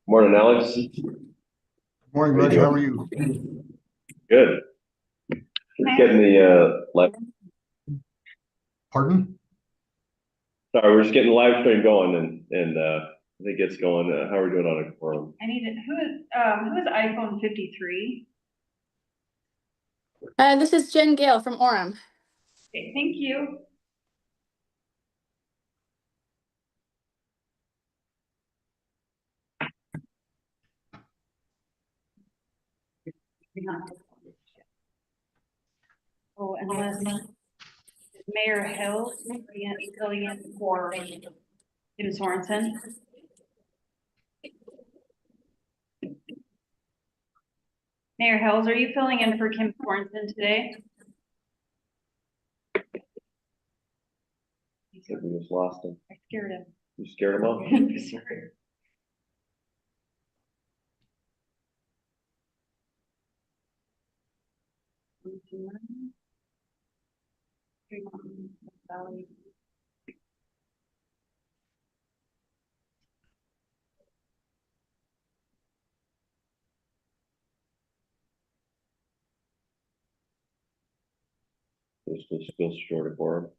Morning, Alex. Morning, Reg. How are you? Good. Just getting the live. Pardon? Sorry, we're just getting the live stream going, and I think it's going. How are we doing on a forum? I need it. Who is iPhone 53? This is Jen Gale from Orem. Okay, thank you. Oh, unless Mayor Hill filling in for Tim Sorensen. Mayor Hills, are you filling in for Kim Sorensen today? I think we just lost him. I scared him. You scared him off? Sorry. This was still short of forum.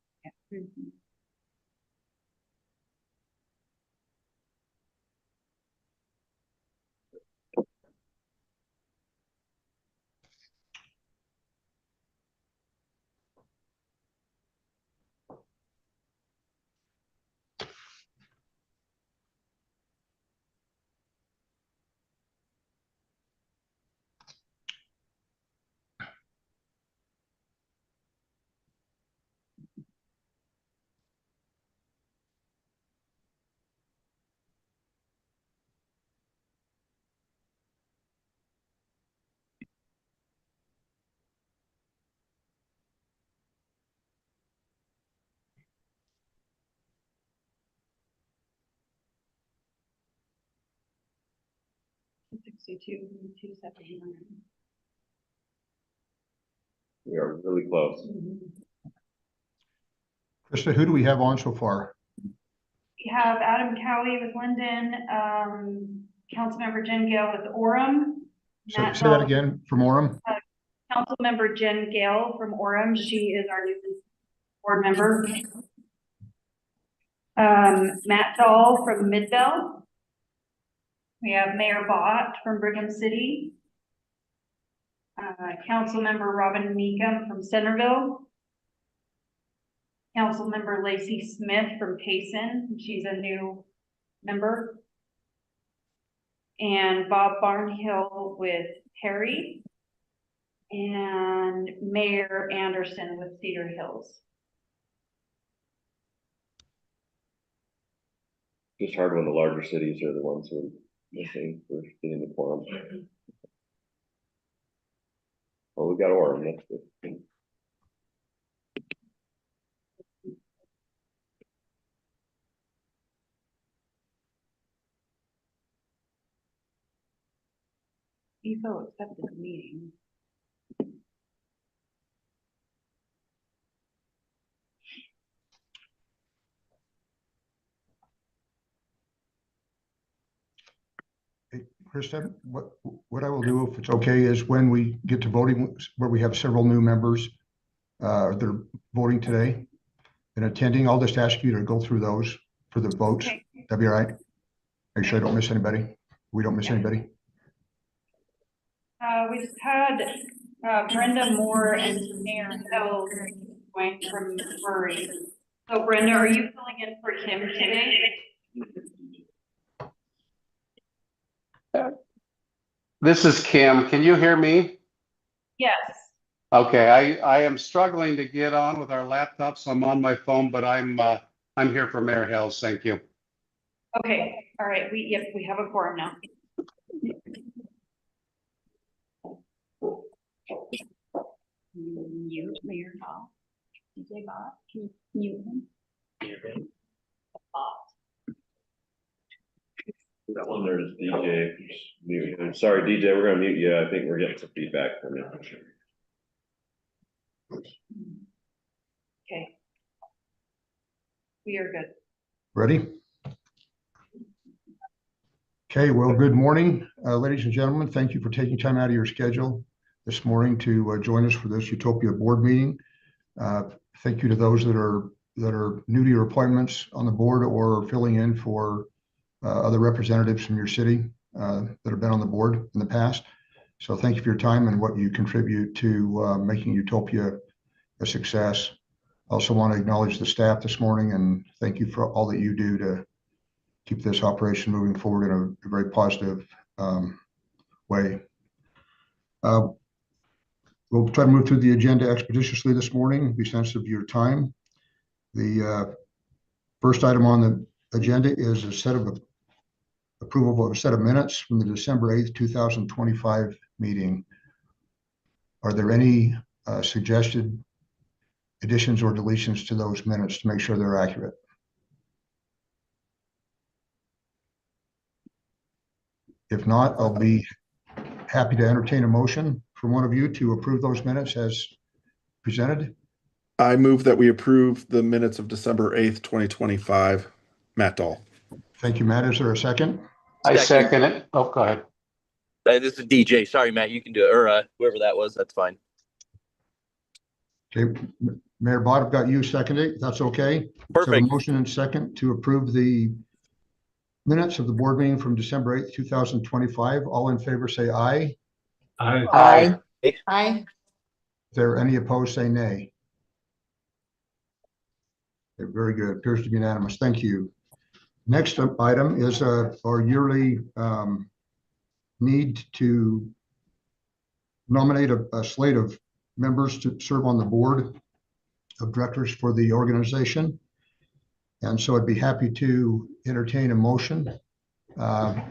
We are really close. Krista, who do we have on so far? We have Adam Cowie with Linden, Councilmember Jen Gale with Orem. Say that again, from Orem? Councilmember Jen Gale from Orem. She is our new board member. Matt Dahl from Midvale. We have Mayor Bott from Brigham City. Councilmember Robin Meekum from Centerville. Councilmember Lacey Smith from Payson. She's a new member. And Bob Barnhill with Perry. And Mayor Anderson with Cedar Hills. Just hard when the larger cities are the ones who are missing for getting the quorum. Well, we got Orem. That's good. EFO accepted the meeting. Hey, Krista, what I will do, if it's okay, is when we get to voting, where we have several new members that are voting today and attending, I'll just ask you to go through those for the votes. Okay. That'd be all right. Make sure I don't miss anybody. We don't miss anybody. We just had Brenda Moore and Mayor Hill going from Murray. So Brenda, are you filling in for Kim today? This is Kim. Can you hear me? Yes. Okay, I am struggling to get on with our laptop, so I'm on my phone, but I'm here for Mayor Hills. Thank you. Okay. All right. We have a quorum now. Mute Mayor Hall. DJ Bot. Can you mute him? Bot. That one there is DJ. Mute him. Sorry, DJ, we're gonna mute you. I think we're getting some feedback from you. Okay. We are good. Ready? Okay, well, good morning, ladies and gentlemen. Thank you for taking time out of your schedule this morning to join us for this Utopia board meeting. Thank you to those that are new to your appointments on the board or filling in for other representatives from your city that have been on the board in the past. So thank you for your time and what you contribute to making Utopia a success. I also want to acknowledge the staff this morning and thank you for all that you do to keep this operation moving forward in a very positive way. We'll try to move through the agenda expeditiously this morning, be sensitive to your time. The first item on the agenda is approval of a set of minutes from the December 8th, 2025 meeting. Are there any suggested additions or deletions to those minutes to make sure they're accurate? If not, I'll be happy to entertain a motion from one of you to approve those minutes as presented. I move that we approve the minutes of December 8th, 2025. Matt Dahl. Thank you, Matt. Is there a second? I second it. Oh, go ahead. This is DJ. Sorry, Matt, you can do it, or whoever that was. That's fine. Okay, Mayor Bott, I've got you seconded. That's okay. Perfect. So a motion and second to approve the minutes of the board meeting from December 8th, 2025. All in favor, say aye. Aye. Aye. If there are any opposed, say nay. Okay, very good. Appears to be unanimous. Thank you. Next item is our yearly need to nominate a slate of members to serve on the board of directors for the organization. And so I'd be happy to entertain a motion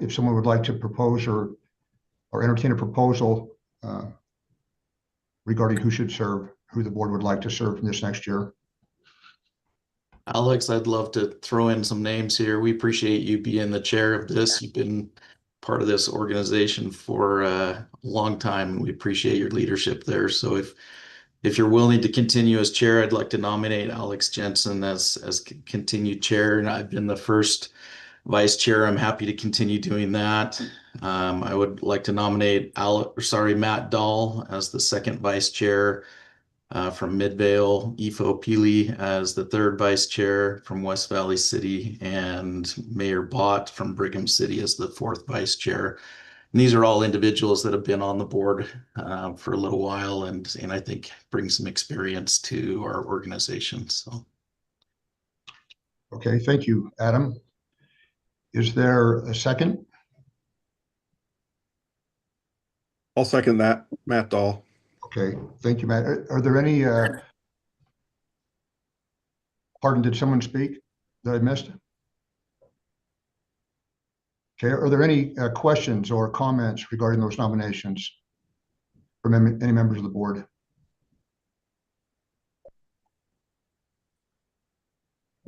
if someone would like to propose or entertain a proposal regarding who should serve, who the board would like to serve this next year. Alex, I'd love to throw in some names here. We appreciate you being the chair of this. You've been part of this organization for a long time, and we appreciate your leadership there. So if you're willing to continue as chair, I'd like to nominate Alex Jensen as continued chair. And I've been the first vice chair. I'm happy to continue doing that. I would like to nominate Matt Dahl as the second vice chair. From Midvale, Ifo Pili as the third vice chair from West Valley City, and Mayor Bott from Brigham City as the fourth vice chair. And these are all individuals that have been on the board for a little while and I think bring some experience to our organization. So. Okay, thank you, Adam. Is there a second? I'll second that. Matt Dahl. Okay, thank you, Matt. Are there any, pardon, did someone speak that I missed? Okay, are there any questions or comments regarding those nominations from any members of the board?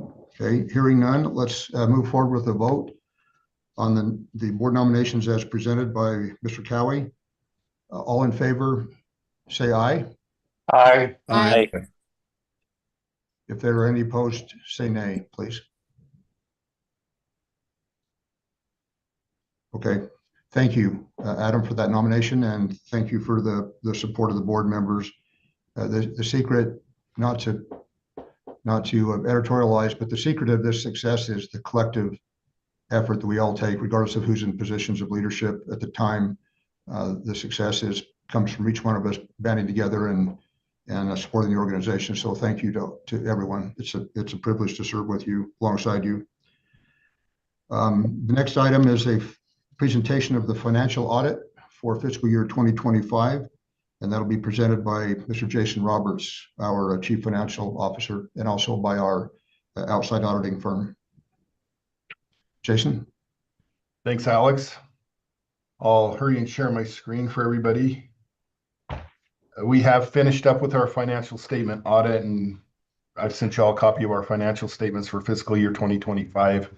Okay, hearing none, let's move forward with a vote on the board nominations as presented by Mr. Cowie. All in favor, say aye. Aye. Aye. If there are any opposed, say nay, please. Okay, thank you, Adam, for that nomination, and thank you for the support of the board members. The secret, not to editorialize, but the secret of this success is the collective effort that we all take, regardless of who's in positions of leadership at the time. The success comes from each one of us banding together and supporting the organization. So thank you to everyone. It's a privilege to serve with you, alongside you. The next item is a presentation of the financial audit for fiscal year 2025, and that'll be presented by Mr. Jason Roberts, our Chief Financial Officer, and also by our outside auditing firm. Jason? Thanks, Alex. I'll hurry and share my screen for everybody. We have finished up with our financial statement audit, and I've sent you all a copy of our financial statements for fiscal year 2025.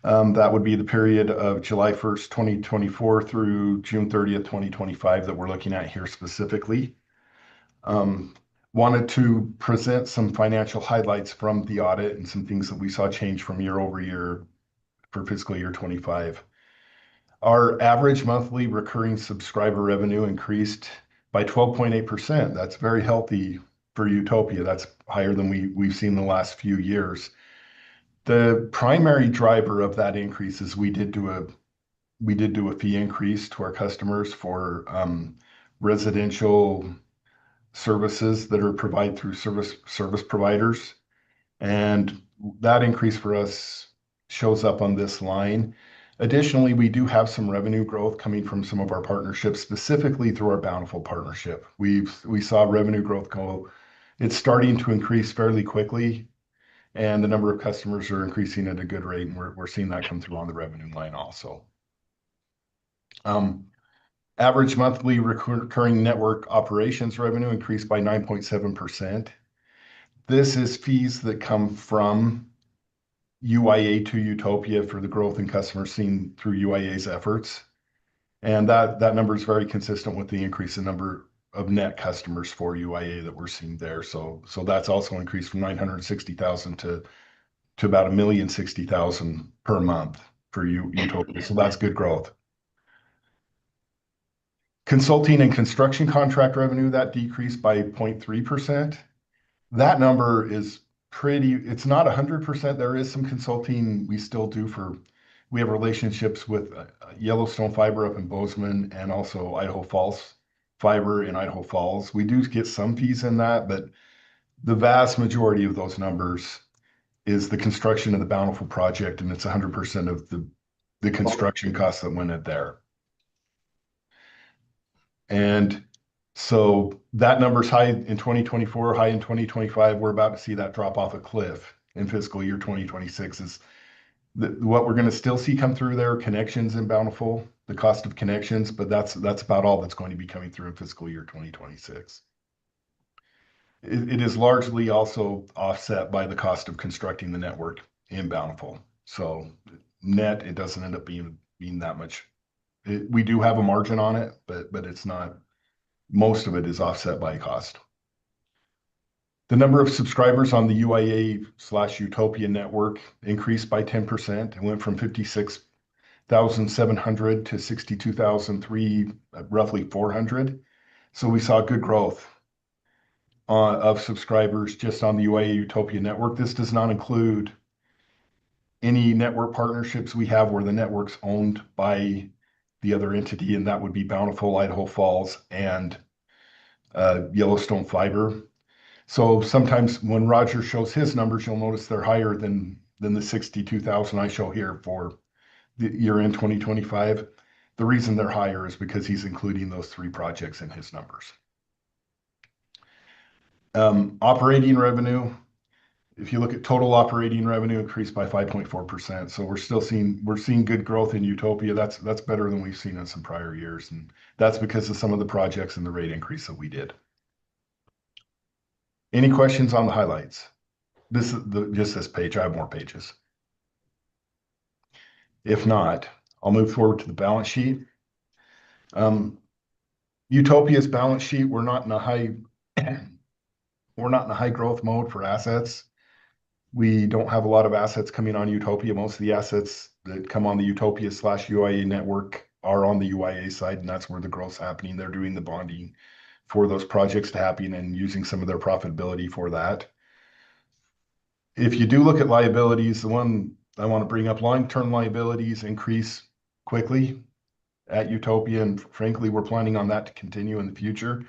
That would be the period of July 1st, 2024 through June 30th, 2025 that we're looking at here specifically. Wanted to present some financial highlights from the audit and some things that we saw change from year over year for fiscal year 25. Our average monthly recurring subscriber revenue increased by 12.8%. That's very healthy for Utopia. That's higher than we've seen the last few years. The primary driver of that increase is we did do a fee increase to our customers for residential services that are provided through service providers. And that increase for us shows up on this line. Additionally, we do have some revenue growth coming from some of our partnerships, specifically through our Bountiful partnership. We saw revenue growth go. It's starting to increase fairly quickly, and the number of customers are increasing at a good rate, and we're seeing that come through on the revenue line also. Average monthly recurring network operations revenue increased by 9.7%. This is fees that come from UIA to Utopia for the growth in customers seen through UIA's efforts. And that number is very consistent with the increase in number of net customers for UIA that we're seeing there. So that's also increased from 960,000 to about 1,060,000 per month for Utopia. So that's good growth. Consulting and construction contract revenue, that decreased by 0.3%. That number is it's not 100%. There is some consulting we still do we have relationships with Yellowstone Fiber up in Bozeman and also Idaho Falls Fiber in Idaho Falls. We do get some fees in that, but the vast majority of those numbers is the construction of the Bountiful project, and it's 100% of the construction costs that went in there. And so that number's high in 2024, high in 2025. We're about to see that drop off a cliff in fiscal year 2026. What we're going to still see come through there, connections in Bountiful, the cost of connections, but that's about all that's going to be coming through in fiscal year 2026. It is largely also offset by the cost of constructing the network in Bountiful. So net, it doesn't end up being that much. We do have a margin on it, but it's not. Most of it is offset by cost. The number of subscribers on the UIA/Utopia network increased by 10%. It went from 56,700 to 62,300, roughly 400. So we saw good growth of subscribers just on the UIA Utopia network. This does not include any network partnerships we have where the network's owned by the other entity, and that would be Bountiful, Idaho Falls, and Yellowstone Fiber. So sometimes when Roger shows his numbers, you'll notice they're higher than the 62,000 I show here for the year end 2025. The reason they're higher is because he's including those 3 projects in his numbers. Operating revenue. If you look at total operating revenue, increased by 5.4%. So we're seeing good growth in Utopia. That's better than we've seen in some prior years, and that's because of some of the projects and the rate increase that we did. Any questions on the highlights? This is just this page. I have more pages. If not, I'll move forward to the balance sheet. Utopia's balance sheet. We're not in a high growth mode for assets. We don't have a lot of assets coming on Utopia. Most of the assets that come on the Utopia/UIA network are on the UIA side, and that's where the growth's happening. They're doing the bonding for those projects to happen and using some of their profitability for that. If you do look at liabilities, the one I want to bring up, long-term liabilities increase quickly at Utopia, and frankly, we're planning on that to continue in the future.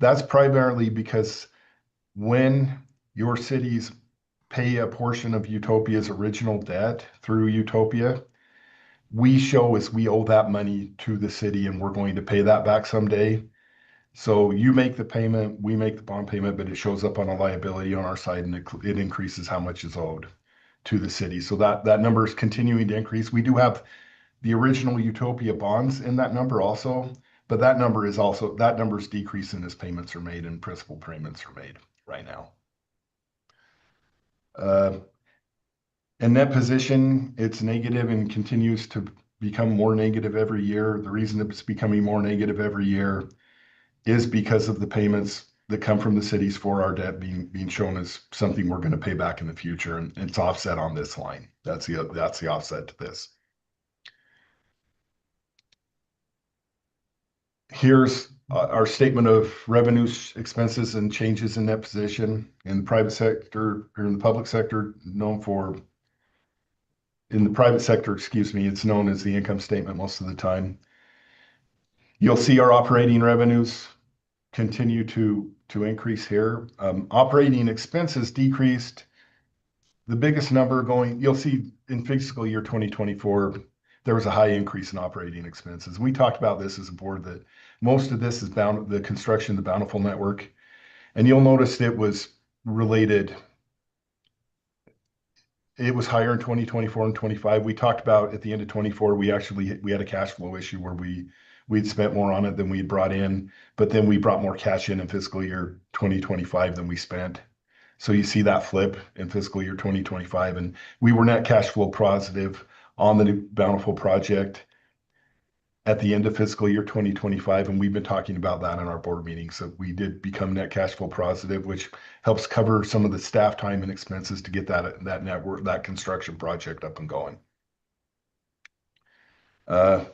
That's primarily because when your cities pay a portion of Utopia's original debt through Utopia, we show as we owe that money to the city, and we're going to pay that back someday. So you make the payment, we make the bond payment, but it shows up on a liability on our side, and it increases how much is owed to the city. So that number is continuing to increase. We do have the original Utopia bonds in that number also, but that number is decreasing as payments are made and principal payments are made right now. And net position, it's negative and continues to become more negative every year. The reason it's becoming more negative every year is because of the payments that come from the cities for our debt being shown as something we're going to pay back in the future, and it's offset on this line. That's the offset to this. Here's our statement of revenues, expenses, and changes in net position in the private sector or in the public sector, in the private sector, excuse me, it's known as the income statement most of the time. You'll see our operating revenues continue to increase here. Operating expenses decreased. The biggest number you'll see in fiscal year 2024, there was a high increase in operating expenses. We talked about this as a board that most of this is the construction of the Bountiful Network. And you'll notice it was related. It was higher in 2024 and 25. We talked about at the end of 24, we had a cash flow issue where we'd spent more on it than we brought in, but then we brought more cash in fiscal year 2025 than we spent. So you see that flip in fiscal year 2025, and we were net cash flow positive on the new Bountiful project at the end of fiscal year 2025, and we've been talking about that in our board meeting. So we did become net cash flow positive, which helps cover some of the staff time and expenses to get that network, that construction project up and going. The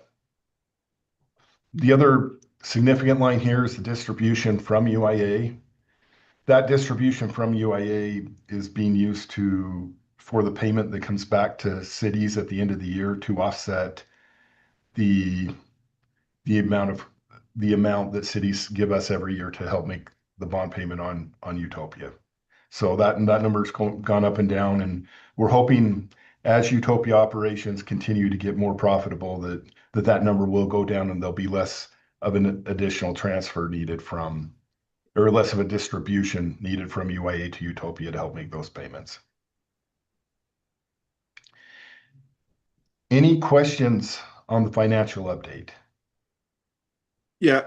other significant line here is the distribution from UIA. That distribution from UIA is being used for the payment that comes back to cities at the end of the year to offset the amount that cities give us every year to help make the bond payment on UTOPIA. So that number's gone up and down, and we're hoping as UTOPIA operations continue to get more profitable that number will go down and there'll be less of an additional transfer needed or less of a distribution needed from UIA to UTOPIA to help make those payments. Any questions on the financial update? Yeah,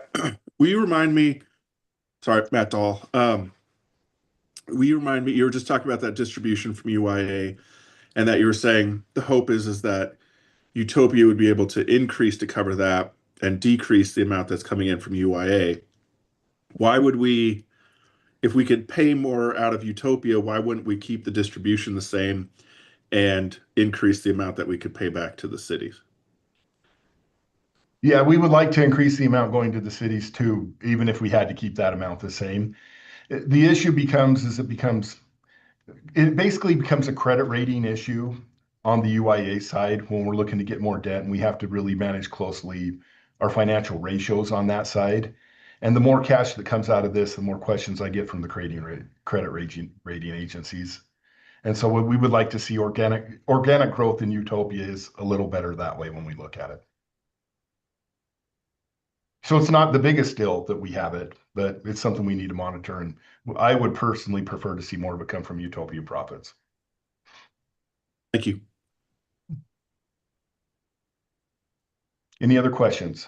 will you remind me, sorry, Matt Dahl, will you remind me, you were just talking about that distribution from UIA and that you were saying the hope is that UTOPIA would be able to increase to cover that and decrease the amount that's coming in from UIA. Why would we, if we could pay more out of UTOPIA, why wouldn't we keep the distribution the same and increase the amount that we could pay back to the cities? Yeah, we would like to increase the amount going to the cities too, even if we had to keep that amount the same. The issue it basically becomes a credit rating issue on the UIA side when we're looking to get more debt, and we have to really manage closely our financial ratios on that side. And the more cash that comes out of this, the more questions I get from the credit rating agencies. And so we would like to see organic growth in UTOPIA is a little better that way when we look at it. So it's not the biggest deal that we have it, but it's something we need to monitor. And I would personally prefer to see more of it come from UTOPIA profits. Thank you. Any other questions?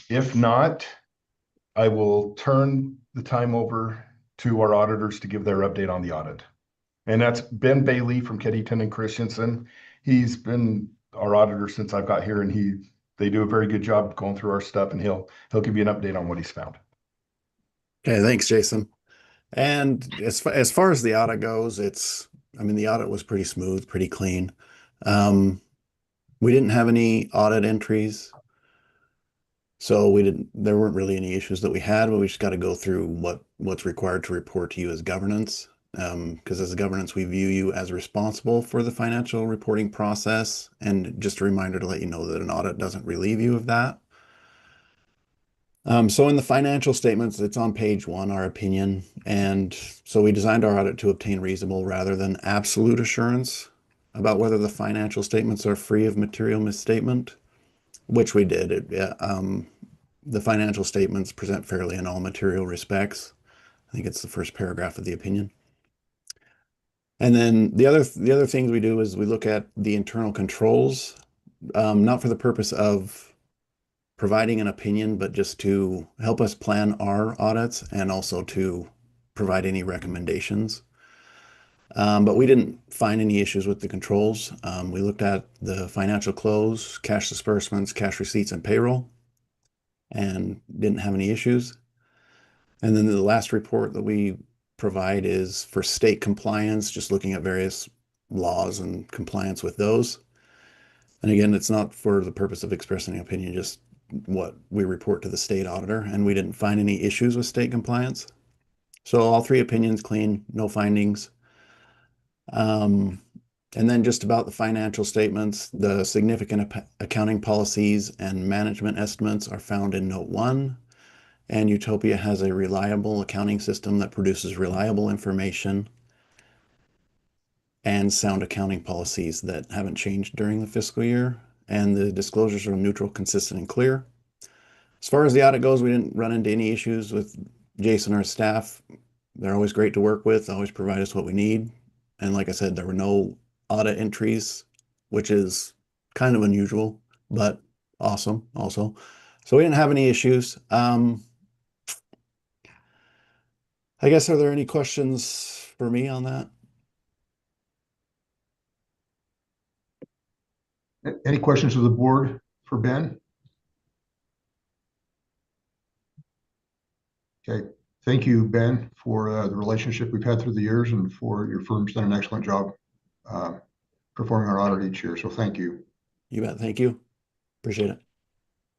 If not, I will turn the time over to our auditors to give their update on the audit. And that's Ben Bailey from Keddington and Christensen. He's been our auditor since I've got here, and they do a very good job going through our stuff, and he'll give you an update on what he's found. Okay, thanks, Jason. And as far as the audit goes, the audit was pretty smooth, pretty clean. We didn't have any audit entries, so there weren't really any issues that we had, but we just got to go through what's required to report to you as governance. Because as a governance, we view you as responsible for the financial reporting process. And just a reminder to let you know that an audit doesn't relieve you of that. So in the financial statements, it's on page 1, our opinion. And so we designed our audit to obtain reasonable rather than absolute assurance about whether the financial statements are free of material misstatement, which we did. The financial statements present fairly in all material respects. I think it's the first paragraph of the opinion. And then the other things we do is we look at the internal controls, not for the purpose of providing an opinion, but just to help us plan our audits and also to provide any recommendations. But we didn't find any issues with the controls. We looked at the financial close, cash disbursements, cash receipts, and payroll, and didn't have any issues. And then the last report that we provide is for state compliance, just looking at various laws and compliance with those. And again, it's not for the purpose of expressing an opinion, just what we report to the state auditor, and we didn't find any issues with state compliance. So all three opinions clean, no findings. And then just about the financial statements, the significant accounting policies and management estimates are found in note 1. And Utopia has a reliable accounting system that produces reliable information and sound accounting policies that haven't changed during the fiscal year. And the disclosures are neutral, consistent, and clear. As far as the audit goes, we didn't run into any issues with Jason or his staff. They're always great to work with, always provide us what we need. And like I said, there were no audit entries, which is kind of unusual, but awesome also. So we didn't have any issues. I guess, are there any questions for me on that? Any questions of the board for Ben? Okay, thank you, Ben, for the relationship we've had through the years and for your firm's done an excellent job performing our audit each year. So thank you. You bet. Thank you. Appreciate it.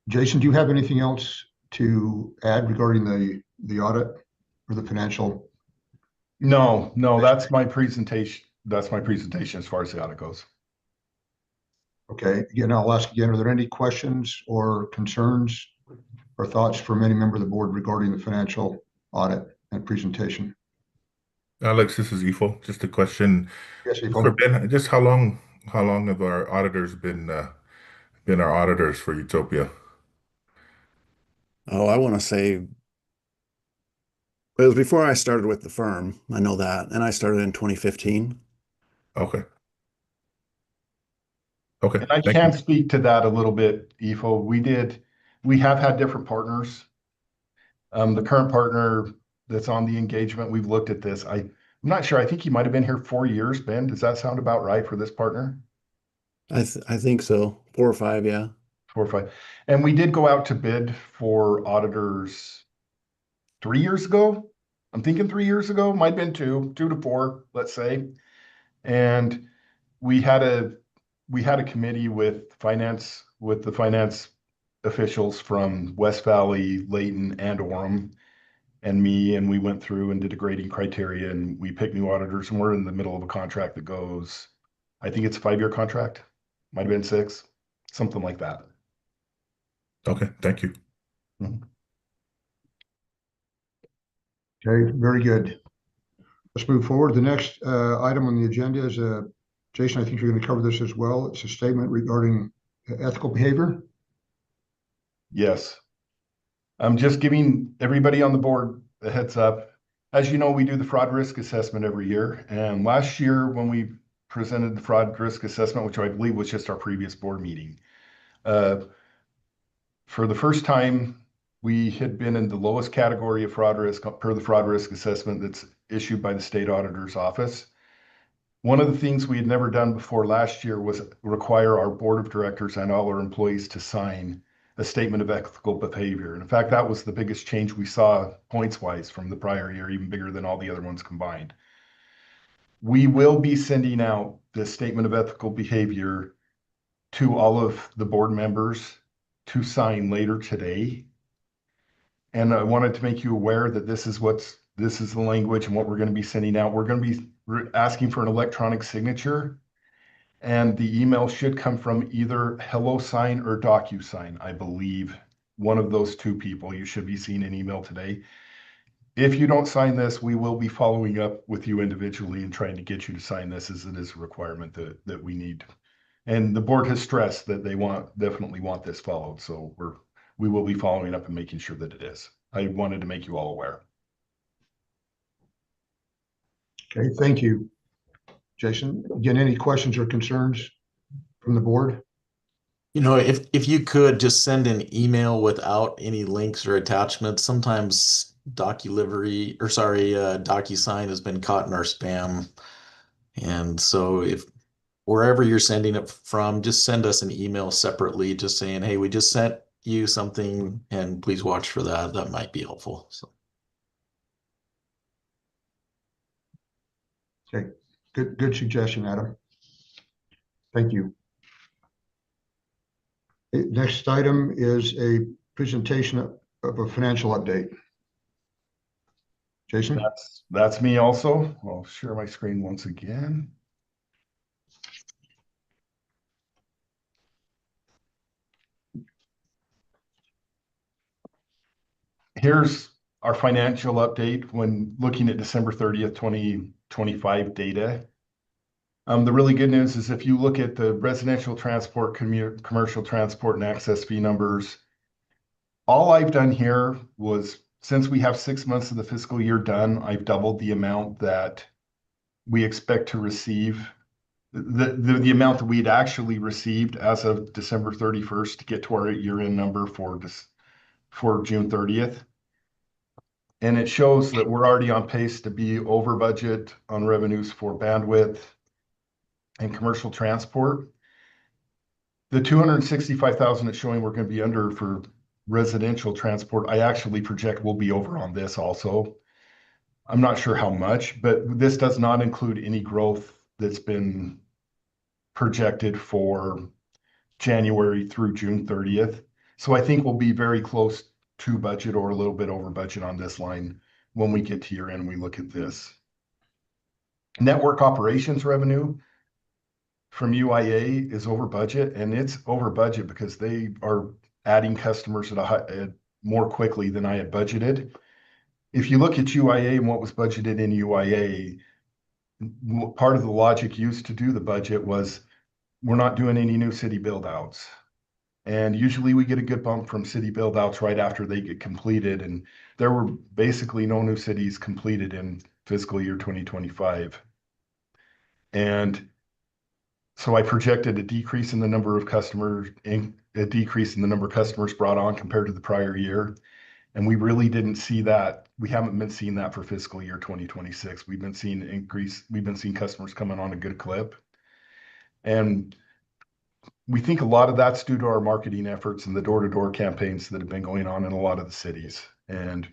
Jason, do you have anything else to add regarding the audit or the financial? No, that's my presentation. That's my presentation as far as the audit goes. Okay, again, I'll ask again, are there any questions or concerns or thoughts from any member of the board regarding the financial audit and presentation? Alex, this is Ifo. Just a question Yes, for Ifo. Ben. Just how long have our auditors been our auditors for Utopia? Oh, I want to say it was before I started with the firm. I know that. And I started in 2015. Okay. Okay. And I Thank can you. speak to that a little bit, Ifo. We have had different partners. The current partner that's on the engagement, we've looked at this. I'm not sure. I think he might have been here 4 years, Ben. Does that sound about right for this partner? I think so. 4 or 5, yeah. 4 or 5. And we did go out to bid for auditors 3 years ago. I'm thinking 3 years ago, might have been 2 to 4, let's say. And we had a committee with the finance officials from West Valley, Layton, and Orem, and me, and we went through and did a grading criteria, and we picked new auditors, and we're in the middle of a contract that goes, I think it's a 5-year contract, might have been 6, something like that. Okay. Thank you. Okay, very good. Let's move forward. The next item on the agenda is, Jason, I think you're going to cover this as well. It's a statement regarding ethical behavior. Yes. I'm just giving everybody on the board a heads up. As you know, we do the fraud risk assessment every year. And last year, when we presented the fraud risk assessment, which I believe was just our previous board meeting, for the first time, we had been in the lowest category of fraud risk per the fraud risk assessment that's issued by the state auditor's office. One of the things we had never done before last year was require our board of directors and all our employees to sign a statement of ethical behavior. And in fact, that was the biggest change we saw points wise from the prior year, even bigger than all the other ones combined. We will be sending out this statement of ethical behavior to all of the board members to sign later today. And I wanted to make you aware that this is the language and what we're going to be sending out. We're going to be asking for an electronic signature, and the email should come from either HelloSign or DocuSign. I believe one of those two people. You should be seeing an email today. If you don't sign this, we will be following up with you individually and trying to get you to sign this, as it is a requirement that we need. And the board has stressed that they definitely want this followed. So we will be following up and making sure that it is. I wanted to make you all aware. Okay, thank you, Jason. Again, any questions or concerns from the board? You know, if you could just send an email without any links or attachments, sometimes DocuSign has been caught in our spam. And so if wherever you're sending it from, just send us an email separately, just saying, hey, we just sent you something and please watch for that. That might be helpful. So. Okay, good suggestion, Adam. Thank you. Next item is a presentation of a financial update. Jason? That's me also. I'll share my screen once again. Here's our financial update when looking at December 30th, 2025 data. The really good news is if you look at the residential transport, commercial transport, and access fee numbers, all I've done here was, since we have 6 months of the fiscal year done, I've doubled the amount that we expect to receive, the amount that we'd actually received as of December 31st to get to our year-end number for June 30th. And it shows that we're already on pace to be over budget on revenues for bandwidth and commercial transport. The 265,000 it's showing we're going to be under for residential transport, I actually project we'll be over on this also. I'm not sure how much, but this does not include any growth that's been projected for January through June 30th. So I think we'll be very close to budget or a little bit over budget on this line when we get to year end and we look at this. Network operations revenue from UIA is over budget, and it's over budget because they are adding customers at more quickly than I had budgeted. If you look at UIA and what was budgeted in UIA, part of the logic used to do the budget was we're not doing any new city build outs. And usually we get a good bump from city build outs right after they get completed. And there were basically no new cities completed in fiscal year 2025. And so I projected a decrease in the number of customers, a decrease in the number of customers brought on compared to the prior year. And we really didn't see that. We haven't been seeing that for fiscal year 2026. We've been seeing customers coming on a good clip. And we think a lot of that's due to our marketing efforts and the door-to-door campaigns that have been going on in a lot of the cities. And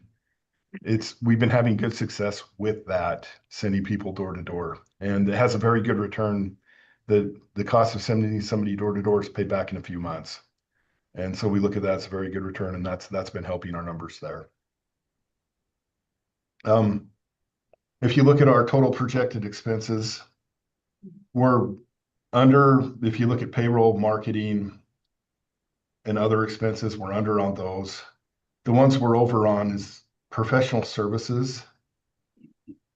we've been having good success with that, sending people door to door. And it has a very good return. The cost of sending somebody door to door is paid back in a few months. And so we look at that as a very good return, and that's been helping our numbers there. If you look at our total projected expenses, we're under, if you look at payroll, marketing, and other expenses, we're under on those. The ones we're over on is professional services.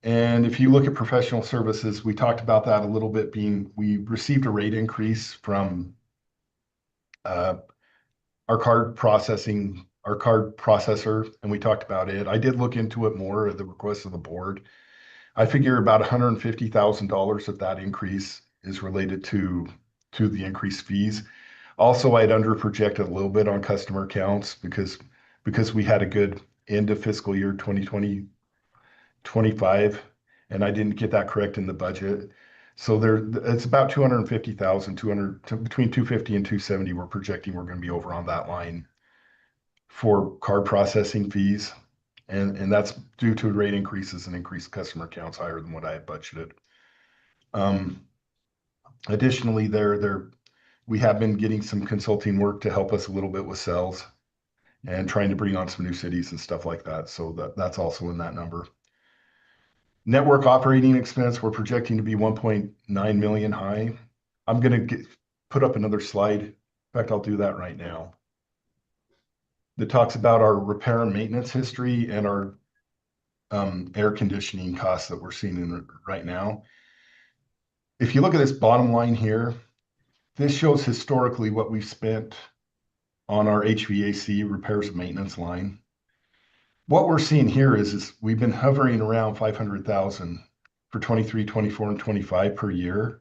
And if you look at professional services, we talked about that a little bit we received a rate increase from our card processor, and we talked about it. I did look into it more at the request of the board. I figure about $150,000 of that increase is related to the increased fees. Also, I'd under projected a little bit on customer counts because we had a good end of fiscal year 2025, and I didn't get that correct in the budget. So it's about 250,000, between 250 and 270. We're projecting we're going to be over on that line for card processing fees, and that's due to rate increases and increased customer counts higher than what I had budgeted. Additionally, we have been getting some consulting work to help us a little bit with sales and trying to bring on some new cities and stuff like that. So that's also in that number. Network operating expense, we're projecting to be 1.9 million high. I'm going to put up another slide. In fact, I'll do that right now. That talks about our repair and maintenance history and our air conditioning costs that we're seeing right now. If you look at this bottom line here, this shows historically what we've spent on our HVAC repairs and maintenance line. What we're seeing here is we've been hovering around 500,000 for 23, 24, and 25 per year.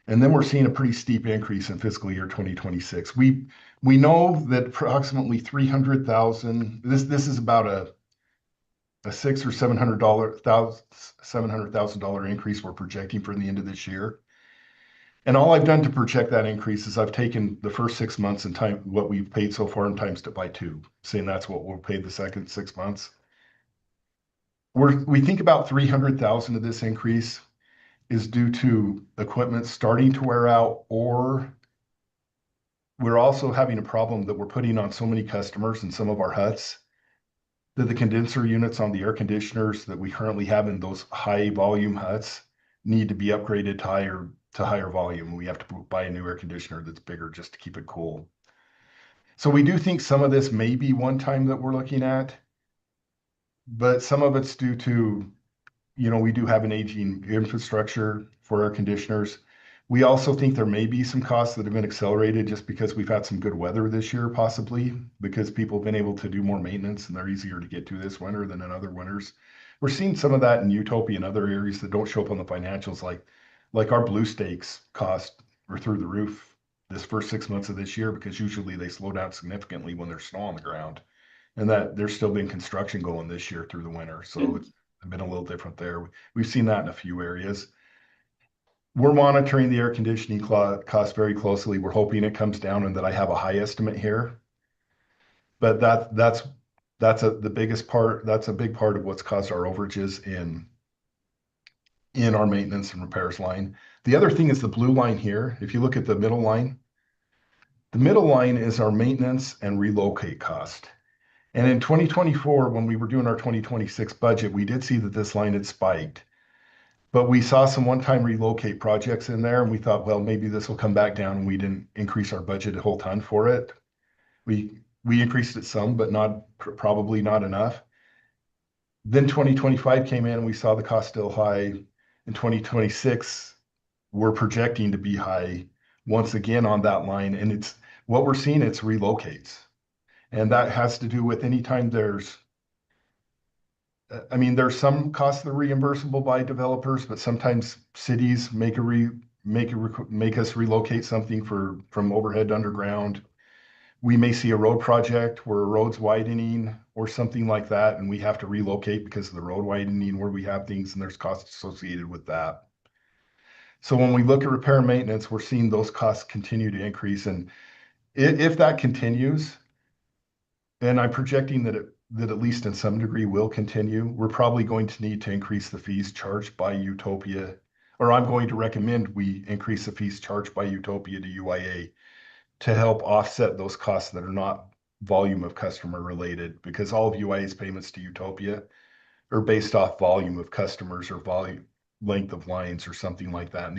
And then we're seeing a pretty steep increase in fiscal year 2026. We know that approximately 300,000, this is about a $600,000 or $700,000 increase we're projecting for the end of this year. And all I've done to project that increase is I've taken the first 6 months and what we've paid so far and times it by 2, saying that's what we'll pay the second 6 months. We think about 300,000 of this increase is due to equipment starting to wear out or we're also having a problem that we're putting on so many customers in some of our huts that the condenser units on the air conditioners that we currently have in those high volume huts need to be upgraded to higher volume. We have to buy a new air conditioner that's bigger just to keep it cool. So we do think some of this may be one time that we're looking at, but some of it's due to, we do have an aging infrastructure for air conditioners. We also think there may be some costs that have been accelerated just because we've had some good weather this year, possibly because people have been able to do more maintenance and they're easier to get to this winter than in other winters. We're seeing some of that in Utopia and other areas that don't show up on the financials, like our blue stakes cost are through the roof this first 6 months of this year, because usually they slow down significantly when there's snow on the ground, and that there's still been construction going this year through the winter. So it's been a little different there. We've seen that in a few areas. We're monitoring the air conditioning cost very closely. We're hoping it comes down and that I have a high estimate here. But that's the biggest part. That's a big part of what's caused our overages in our maintenance and repairs line. The other thing is the blue line here. If you look at the middle line is our maintenance and relocate cost. And in 2024, when we were doing our 2026 budget, we did see that this line had spiked. But we saw some one-time relocate projects in there, and we thought, well, maybe this will come back down, and we didn't increase our budget a whole ton for it. We increased it some, but probably not enough. Then 2025 came in, and we saw the cost still high. In 2026, we're projecting to be high once again on that line, and it's what we're seeing, it's relocates. And that has to do with anytime there's some costs that are reimbursable by developers, but sometimes cities make us relocate something from overhead to underground. We may see a road project where a road's widening or something like that, and we have to relocate because of the road widening where we have things, and there's costs associated with that. So when we look at repair and maintenance, we're seeing those costs continue to increase. And if that continues, and I'm projecting that at least in some degree will continue, we're probably going to need to increase the fees charged by Utopia, or I'm going to recommend we increase the fees charged by Utopia to UIA to help offset those costs that are not volume of customer related, because all of UIA's payments to Utopia are based off volume of customers or volume length of lines or something like that. And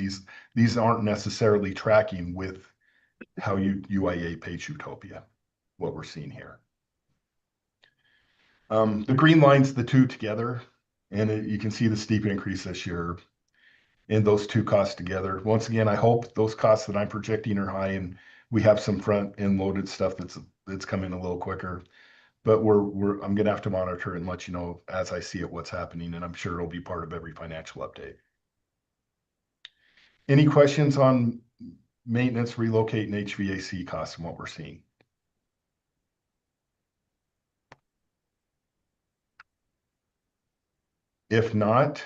these aren't necessarily tracking with how UIA pays Utopia, what we're seeing here. The green line's the two together, and you can see the steep increase this year in those two costs together. Once again, I hope those costs that I'm projecting are high, and we have some front end loaded stuff that's coming a little quicker. But I'm gonna have to monitor and let you know as I see it what's happening, and I'm sure it'll be part of every financial update. Any questions on maintenance, relocate, and HVAC costs and what we're seeing? If not,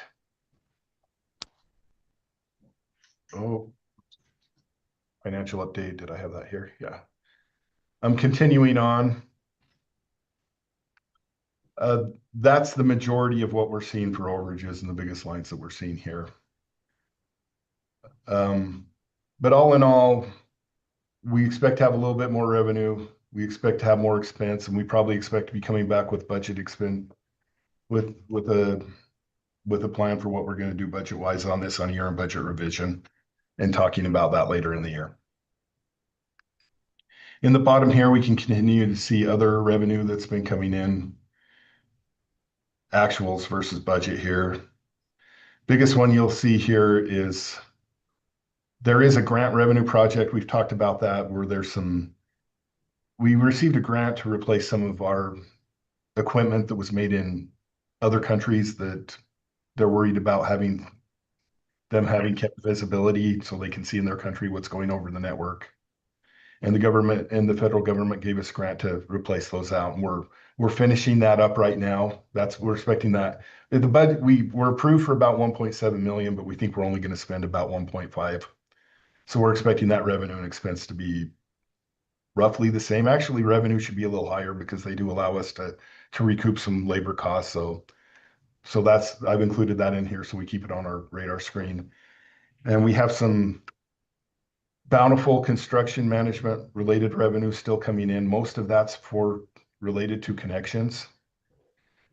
financial update, did I have that here? Yeah. I'm continuing on. That's the majority of what we're seeing for overages and the biggest lines that we're seeing here. But all in all, we expect to have a little bit more revenue. We expect to have more expense, and we probably expect to be coming back with budget expense with a plan for what we're going to do budget wise on this on a year-end budget revision, and talking about that later in the year. In the bottom here, we can continue to see other revenue that's been coming in, actuals versus budget here. Biggest one you'll see here is there is a grant revenue project. We've talked about that, where we received a grant to replace some of our equipment that was made in other countries that they're worried about having kept visibility so they can see in their country what's going over the network. And the government and the federal government gave us a grant to replace those out. And we're finishing that up right now. We're expecting that. The budget, we're approved for about 1.7 million, but we think we're only going to spend about 1.5. So we're expecting that revenue and expense to be roughly the same. Actually, revenue should be a little higher because they do allow us to recoup some labor costs. So I've included that in here so we keep it on our radar screen. And we have Bountiful construction management related revenue still coming in. Most of that's related to connections.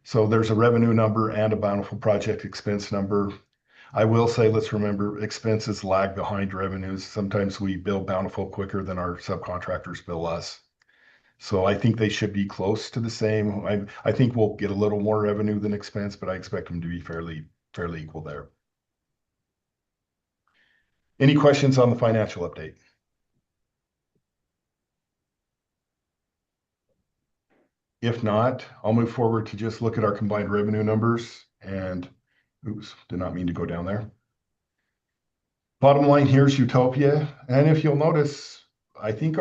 So there's a revenue number and a Bountiful project expense number. I will say, let's remember, expenses lag behind revenues. Sometimes we bill Bountiful quicker than our subcontractors bill us. So I think they should be close to the same. I think we'll get a little more revenue than expense, but I expect them to be fairly equal there. Any questions on the financial update? If not, I'll move forward to just look at our combined revenue numbers and, oops, did not mean to go down there. Bottom line here is Utopia. And if you'll notice, I think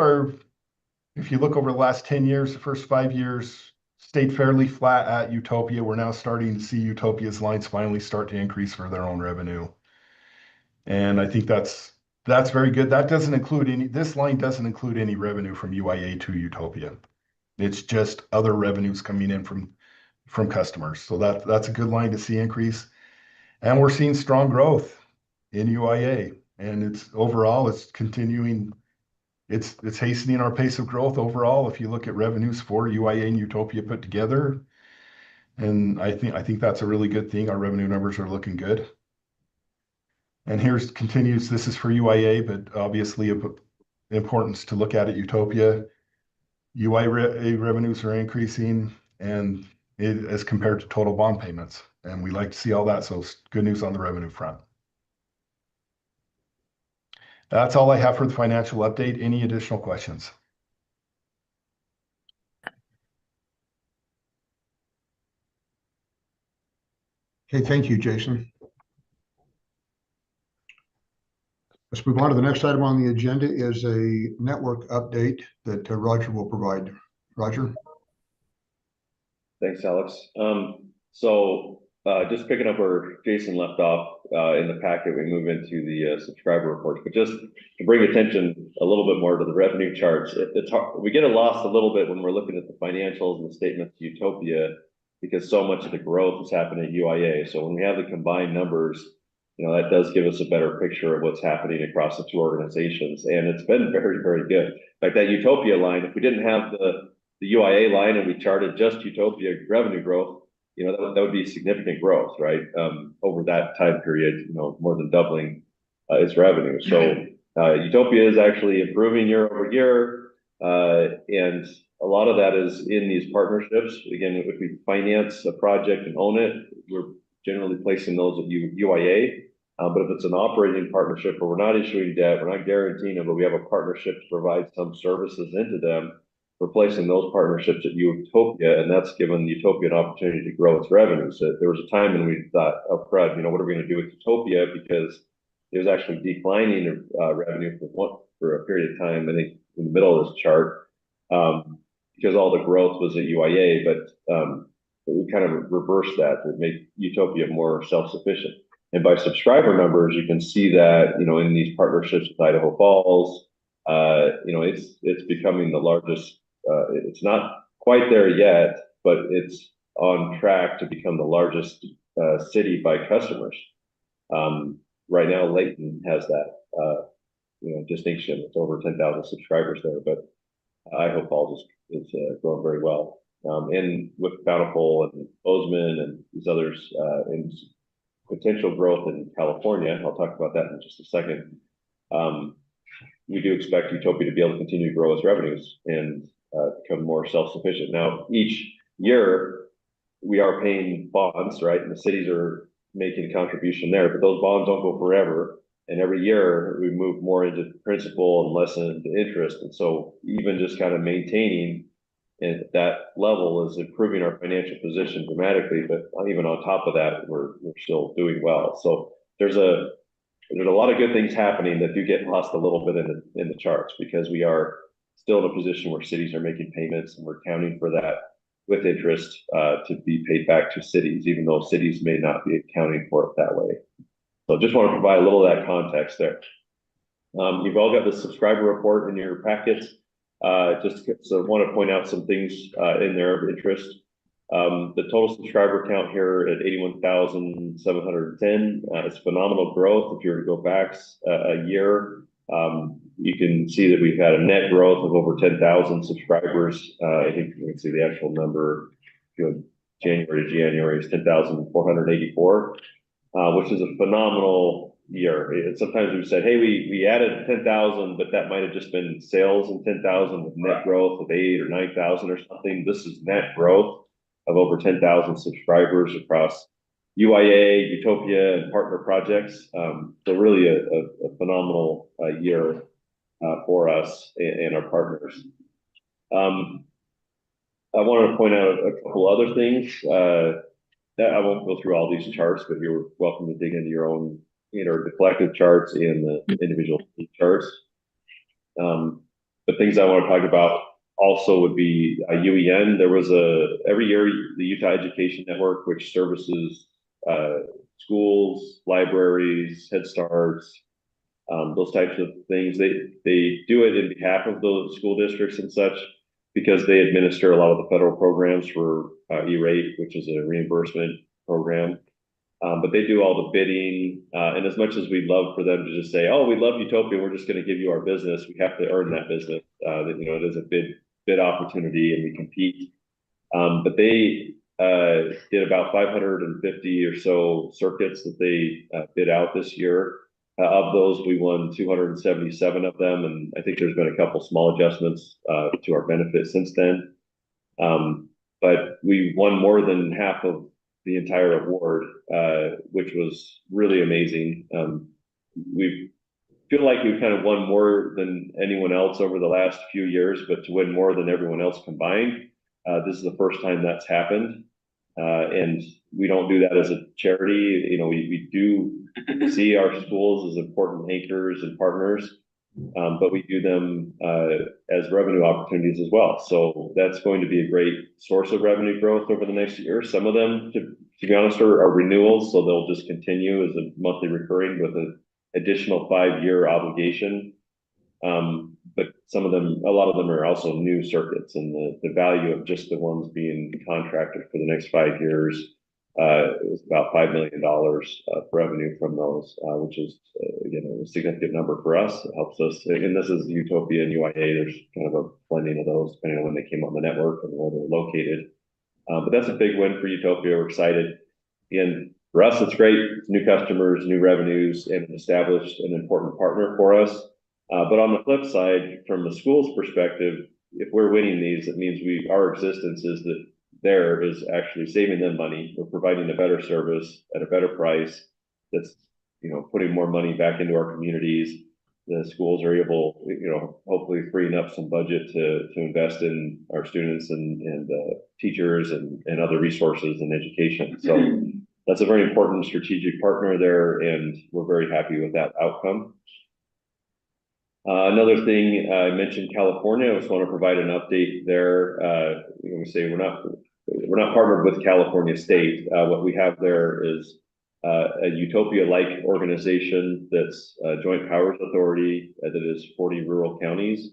if you look over the last 10 years, the first 5 years stayed fairly flat at Utopia. We're now starting to see Utopia's lines finally start to increase for their own revenue. And I think that's very good. That doesn't include this line doesn't include any revenue from UIA to Utopia. It's just other revenues coming in from customers. So that's a good line to see increase. And we're seeing strong growth in UIA. And it's continuing, it's hastening our pace of growth overall. If you look at revenues for UIA and Utopia put together, and I think that's a really good thing. Our revenue numbers are looking good. And continues, this is for UIA, but obviously of importance to look at Utopia. UIA revenues are increasing and as compared to total bond payments. And we like to see all that. So good news on the revenue front. That's all I have for the financial update. Any additional questions? Okay, thank you, Jason. Let's move on to the next item on the agenda is a network update that Roger will provide. Roger? Thanks, Alex. Just picking up where Jason left off in the packet, we move into the subscriber reports. But just to bring attention a little bit more to the revenue charts, it's hard, we get lost a little bit when we're looking at the financials and the statements of Utopia because so much of the growth is happening at UIA. So when we have the combined numbers, that does give us a better picture of what's happening across the two organizations. And it's been very, very good. In fact, that Utopia line, if we didn't have the UIA line and we charted just Utopia revenue growth, that would be significant growth, right? Over that time period, more than doubling its revenue. So Utopia is actually improving year over year. And a lot of that is in these partnerships. Again, if we finance a project and own it, we're generally placing those at UIA. But if it's an operating partnership where we're not issuing debt, we're not guaranteeing them, but we have a partnership to provide some services into them, we're placing those partnerships at Utopia, and that's given Utopia an opportunity to grow its revenue. So there was a time when we thought, oh, crud, what are we going to do with Utopia? Because it was actually declining revenue for a period of time, I think, in the middle of this chart, because all the growth was at UIA, but we kind of reversed that to make Utopia more self-sufficient. And by subscriber numbers, you can see that, in these partnerships with Idaho Falls, it's becoming the largest. It's not quite there yet, but it's on track to become the largest city by customers. Right now, Layton has that distinction. It's over 10,000 subscribers there, but Idaho Falls is growing very well. And with Bountiful and Bozeman and these others, and potential growth in California, I'll talk about that in just a second. We do expect Utopia to be able to continue to grow its revenues and become more self-sufficient. Now, each year we are paying bonds, right? And the cities are making a contribution there, but those bonds don't go forever. And every year we move more into principal and less into interest. And so even just kind of maintaining at that level is improving our financial position dramatically. But even on top of that, we're still doing well. So there's a lot of good things happening that do get lost a little bit in the charts because we are still in a position where cities are making payments and we're counting for that with interest to be paid back to cities, even though cities may not be accounting for it that way. So just want to provide a little of that context there. You've all got the subscriber report in your packets. So I want to point out some things in there of interest. The total subscriber count here at 81,710 is phenomenal growth. If you were to go back a year, you can see that we've had a net growth of over 10,000 subscribers. I think you can see the actual number, January to January is 10,484, which is a phenomenal year. Sometimes we've said, hey, we added 10,000, but that might have just been sales in 10,000 with net growth of 8 or 9,000 or something. This is net growth of over 10,000 subscribers across UIA, UTOPIA, and partner projects. So really a phenomenal year for us and our partners. I wanted to point out a couple other things. That I won't go through all these charts, but you're welcome to dig into your own, the collective charts and the individual charts. The things I want to talk about also would be UEN. There was every year, the Utah Education Network, which services schools, libraries, Head Starts, those types of things. They do it in behalf of those school districts and such, because they administer a lot of the federal programs for E-rate, which is a reimbursement program. But they do all the bidding. And as much as we'd love for them to just say, oh, we love Utopia, we're just going to give you our business, we have to earn that business. It is a bid opportunity and we compete. But they did about 550 or so circuits that they bid out this year. Of those, we won 277 of them, and I think there's been a couple small adjustments to our benefit since then. But we won more than half of the entire award, which was really amazing. We feel like we've kind of won more than anyone else over the last few years, but to win more than everyone else combined, this is the first time that's happened. And we don't do that as a charity. We do see our schools as important anchors and partners, but we do them as revenue opportunities as well. So that's going to be a great source of revenue growth over the next year. Some of them, to be honest, are renewals, so they'll just continue as a monthly recurring with an additional 5-year obligation. But a lot of them are also new circuits, and the value of just the ones being contracted for the next 5 years is about $5 million of revenue from those, which is again a significant number for us. It helps us, and this is Utopia and UIA. There's kind of a blending of those depending on when they came on the network and where they're located. But that's a big win for Utopia. We're excited, and for us, it's great. It's new customers, new revenues, and established an important partner for us. But on the flip side, from the school's perspective, if we're winning these, it means our existence is actually saving them money. We're providing a better service at a better price. That's, putting more money back into our communities. The schools are able, hopefully freeing up some budget to invest in our students and teachers and other resources in education. So that's a very important strategic partner there, and we're very happy with that outcome. Another thing, I mentioned California. I just want to provide an update there. We say we're not partnered with California State. What we have there is a Utopia-like organization that's a joint powers authority that is 40 rural counties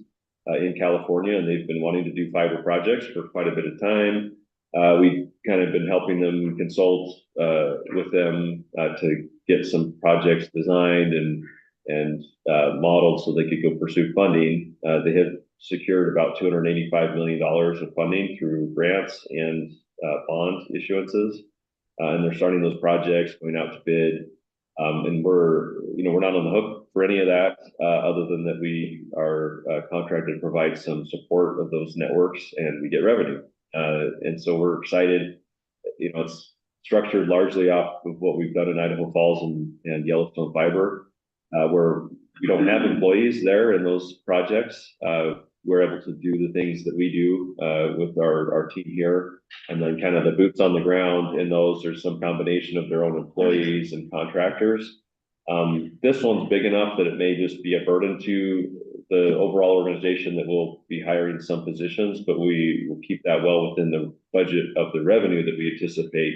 in California, and they've been wanting to do fiber projects for quite a bit of time. We've kind of been helping them consult with them to get some projects designed and modeled so they could go pursue funding. They have secured about $285 million of funding through grants and bond issuances. And they're starting those projects, going out to bid. And we're not on the hook for any of that, other than that we are contracted to provide some support of those networks and we get revenue. And so we're excited. It's structured largely off of what we've done in Idaho Falls and Yellowstone Fiber, where we don't have employees there in those projects. We're able to do the things that we do with our team here, and then kind of the boots on the ground in those. There's some combination of their own employees and contractors. This one's big enough that it may just be a burden to the overall organization that will be hiring some positions, but we will keep that well within the budget of the revenue that we anticipate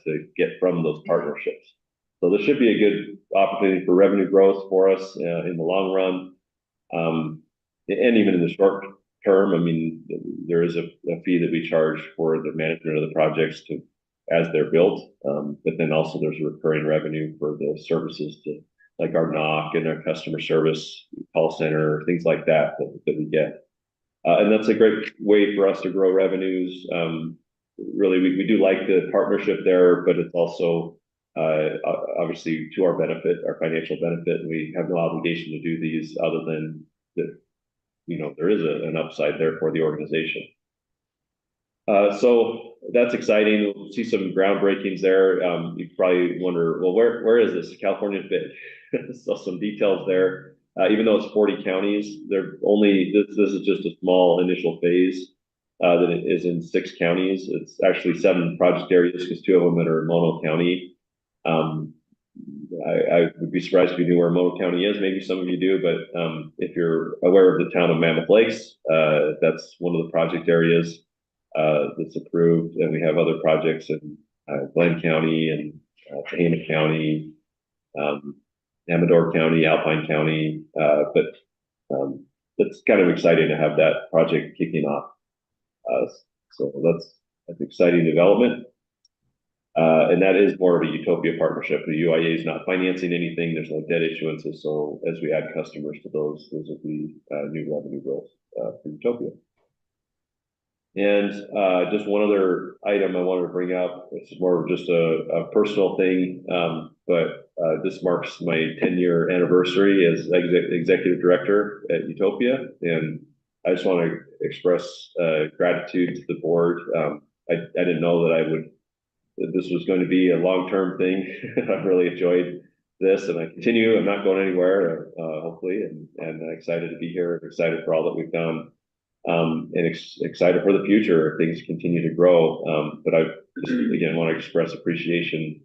to get from those partnerships. So this should be a good opportunity for revenue growth for us in the long run. And even in the short term, there is a fee that we charge for the management of the projects as they're built. But then also there's a recurring revenue for the services to like our knock and our customer service call center, things like that that we get. And that's a great way for us to grow revenues. Really, we do like the partnership there, but it's also obviously to our benefit, our financial benefit. We have no obligation to do these other than that, there is an upside there for the organization. So that's exciting. We'll see some groundbreakings there. You probably wonder, well, where is this? California bit. So some details there. Even though it's 40 counties, this is just a small initial phase that it is in 6 counties. It's actually 7 project areas because 2 of them are in Mono County. I would be surprised if you knew where Mono County is. Maybe some of you do, but if you're aware of the town of Mammoth Lakes, that's one of the project areas that's approved. And we have other projects in Glenn County and Tehama County, Amador County, Alpine County, but it's kind of exciting to have that project kicking off. So that's an exciting development. And that is more of a Utopia partnership. The UIA is not financing anything. There's no debt issuances. So as we add customers to those will be new revenue growth for Utopia. And just one other item I wanted to bring up, which is more of just a personal thing, but this marks my 10-year anniversary as executive director at Utopia. And I just want to express gratitude to the board. I didn't know that this was going to be a long-term thing. I've really enjoyed this and I continue. I'm not going anywhere, hopefully, and I'm excited to be here, excited for all that we've done. And excited for the future if things continue to grow. But I just, again, want to express appreciation.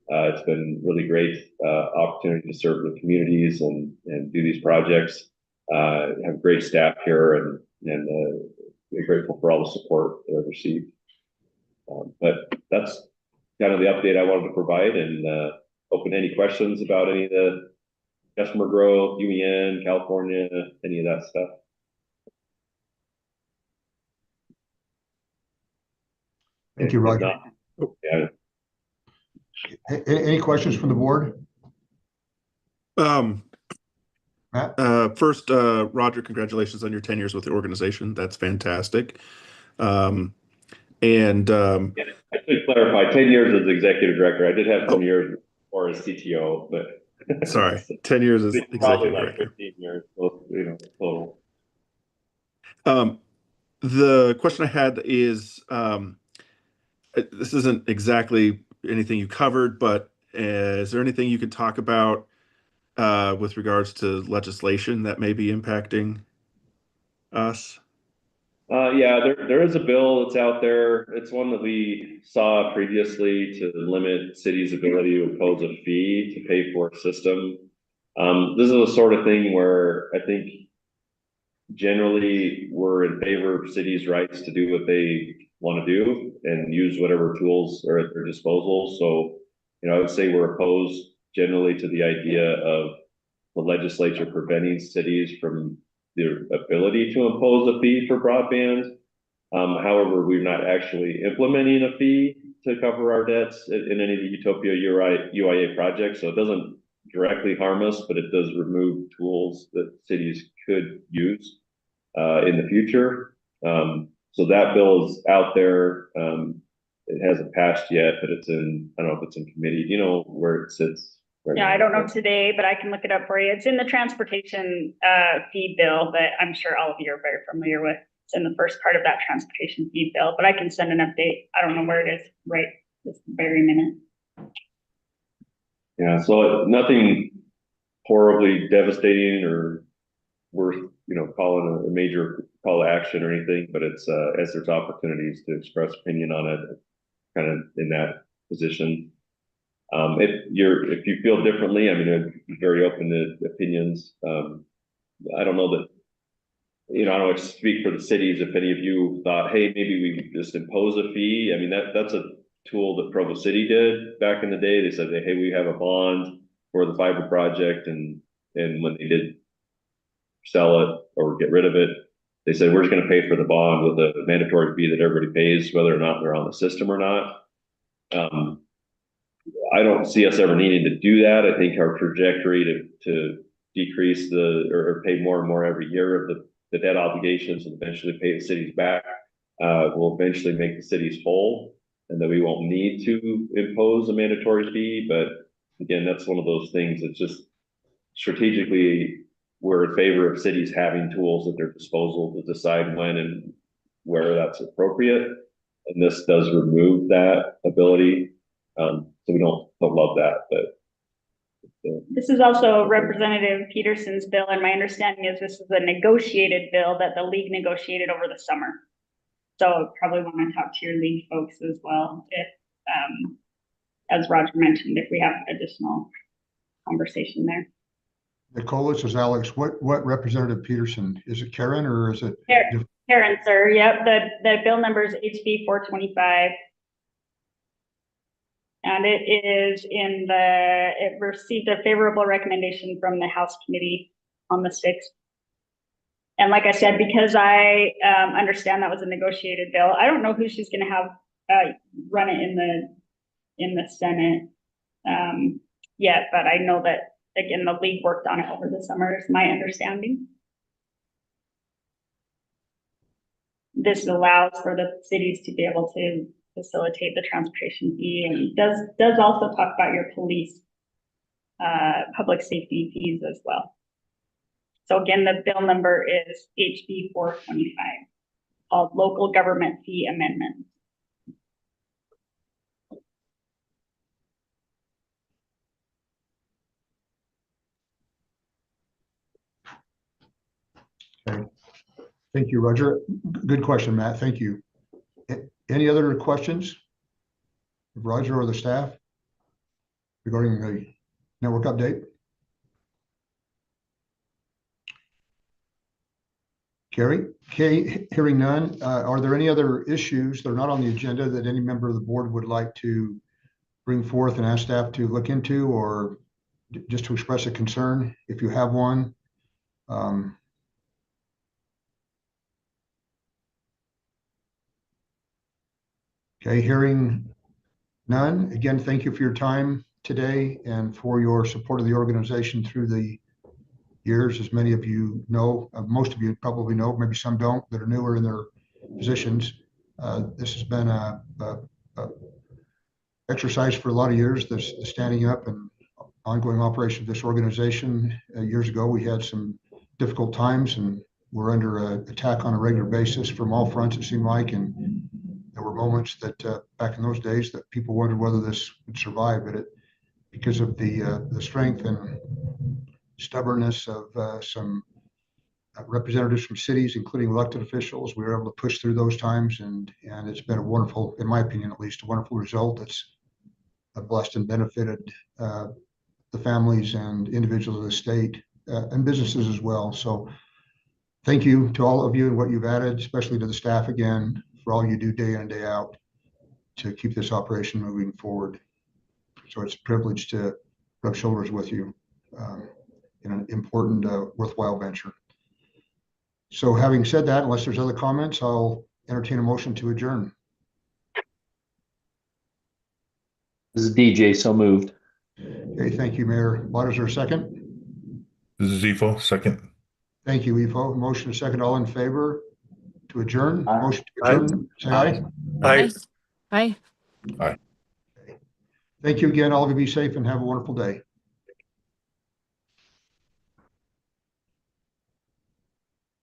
It's been really great opportunity to serve the communities and do these projects. Have great staff here and grateful for all the support that I've received. But that's kind of the update I wanted to provide, and open any questions about any of the customer growth, UEN, California, any of that stuff. Thank you, Roger. Yeah. Any questions from the board? Matt? First, Roger, congratulations on your 10 years with the organization. That's fantastic. Yeah, I should clarify, 10 years as executive director. I did have some years before as CTO, but sorry, 10 years as executive director. 15 years, total. The question I had is, this isn't exactly anything you covered, but is there anything you could talk about with regards to legislation that may be impacting us? Yeah, there is a bill that's out there. It's one that we saw previously to limit cities' ability to impose a fee to pay for a system. This is the sort of thing where I think generally we're in favor of cities' rights to do what they want to do and use whatever tools are at their disposal. So, I would say we're opposed generally to the idea of the legislature preventing cities from their ability to impose a fee for broadband. However, we're not actually implementing a fee to cover our debts in any of the Utopia UIA projects. So it doesn't directly harm us, but it does remove tools that cities could use in the future. So that bill is out there. It hasn't passed yet, but I don't know if it's in committee. Do you know where it sits? Right Yeah, now? I don't know today, but I can look it up for you. It's in the transportation fee bill that I'm sure all of you are very familiar with. It's in the first part of that transportation fee bill, but I can send an update. I don't know where it is right this very minute. Yeah, so nothing horribly devastating or worth, calling a major call to action or anything, but it's as there's opportunities to express opinion on it, kind of in that position. If you feel differently, I'm very open to opinions. I don't know that, I don't speak for the cities. If any of you thought, hey, maybe we just impose a fee. That's a tool that Provo City did back in the day. They said, hey, we have a bond for the fiber project. And when they did sell it or get rid of it, they said, we're just going to pay for the bond with a mandatory fee that everybody pays, whether or not they're on the system or not. I don't see us ever needing to do that. I think our trajectory to decrease or pay more and more every year of the debt obligations and eventually pay the cities back will eventually make the cities whole, and that we won't need to impose a mandatory fee. But again, that's one of those things that's just strategically, we're in favor of cities having tools at their disposal to decide when and where that's appropriate. And this does remove that ability. So we don't love that, but. This is also Representative Peterson's bill, and my understanding is this is a negotiated bill that the league negotiated over the summer. So probably want to talk to your league folks as well, if, as Roger mentioned, if we have additional conversation there. Nicole, this is Alex. What Representative Peterson? Is it Karen or is it? Karen, sir. Yep. The bill number is HB 425. And it is it received a favorable recommendation from the House Committee on the 6th. And like I said, because I understand that was a negotiated bill, I don't know who she's going to have run it in the Senate yet, but I know that, again, the league worked on it over the summer, is my understanding. This allows for the cities to be able to facilitate the transportation fee, and does also talk about your police public safety fees as well. So again, the bill number is HB 425, called Local Government Fee Amendment. Okay. Thank you, Roger. Good question, Matt. Thank you. Any other questions, Roger or the staff, regarding the network update? Carrie? Okay, hearing none. Are there any other issues that are not on the agenda that any member of the board would like to bring forth and ask staff to look into, or just to express a concern if you have one? Okay, hearing none. Again, thank you for your time today and for your support of the organization through the years. As many of you know, most of you probably know, maybe some don't, that are newer in their positions. This has been a exercise for a lot of years, this standing up and ongoing operation of this organization. Years ago, we had some difficult times and we're under attack on a regular basis from all fronts, it seemed like, and there were moments that back in those days that people wondered whether this would survive, but because of the strength and stubbornness of some representatives from cities, including elected officials, we were able to push through those times, and it's been a wonderful, in my opinion at least, a wonderful result that's blessed and benefited the families and individuals of the state and businesses as well. So thank you to all of you and what you've added, especially to the staff again, for all you do day in and day out to keep this operation moving forward. So it's a privilege to rub shoulders with you in an important, worthwhile venture. So having said that, unless there's other comments, I'll entertain a motion to adjourn. This is DJ, so moved. Okay, thank you, Mayor. What is there a second? This is Efo, second. Thank you, Efo. Motion a second. All in favor to adjourn? Aye. Motion to adjourn, say aye. Aye. Aye. Thank you again. All of you be safe and have a wonderful day.